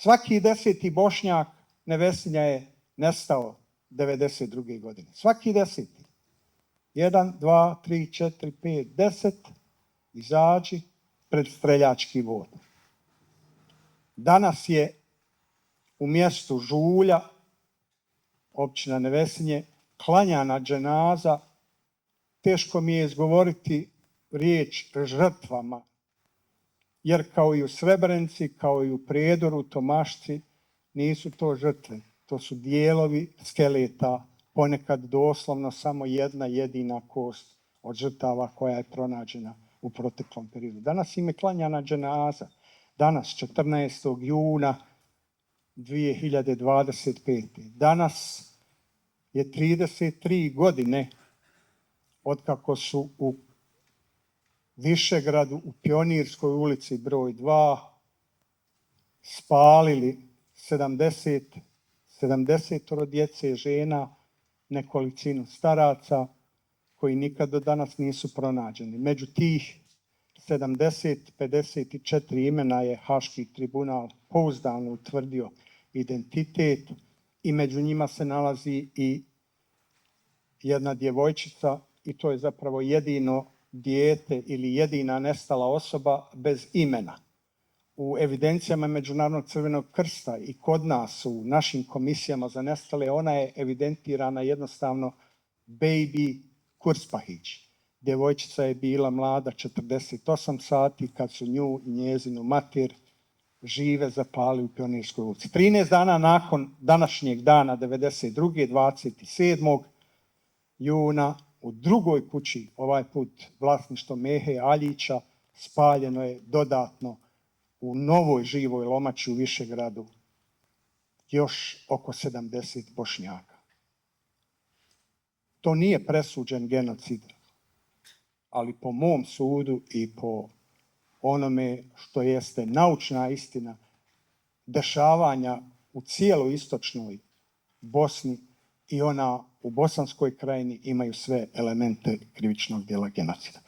Svaki 10. Bošnjak Nevesinja je nestao 92. godine. Svaki 10. 1, 2, 3, 4, 5, 10 izađi pred streljački vod. Danas je u mjestu Žulja, općina Nevesinje, klanjana dženaza. Teško mi je izgovoriti riječ žrtvama, jer kao i u Srebrenici, kao i u Prijedoru, Tomašci, nisu to žrtve. To su dijelovi skeleta, ponekad doslovno samo jedna jedina kost od žrtava koja je pronađena u proteklom periodu. Danas im je klanjana dženaza. Danas, 14. juna 2025. Danas je 33 godine otkako su u Višegradu u Pionirskoj ulici broj 2 spalili 70 djece, žena, nekolicinu staraca koji nikad do danas nisu pronađeni. Među tih 54 imena je Haški tribunal pouzdano utvrdio identitet i među njima se nalazi i jedna djevojčica i to je zapravo jedino dijete ili jedina nestala osoba bez imena. U evidencijama Međunarodnog crvenog krsta i kod nas u našim komisijama za nestale ona je evidentirana jednostavno Baby Kurspahić. Djevojčica je bila mlada 48 sati kad su nju i njezinu mater žive zapali u Pionirskoj ulici. 13 dana nakon današnjeg dana 92. 27. juna u drugoj kući, ovaj put vlasništvo Mehe Aljića, spaljeno je dodatno u novoj živoj lomači u Višegradu još oko 70 Bošnjaka. To nije presuđen genocid, ali po mom sudu i po onome što jeste naučna istina dešavanja u cijeloj istočnoj Bosni i ona u Bosanskoj krajini imaju sve elemente krivičnog djela genocida.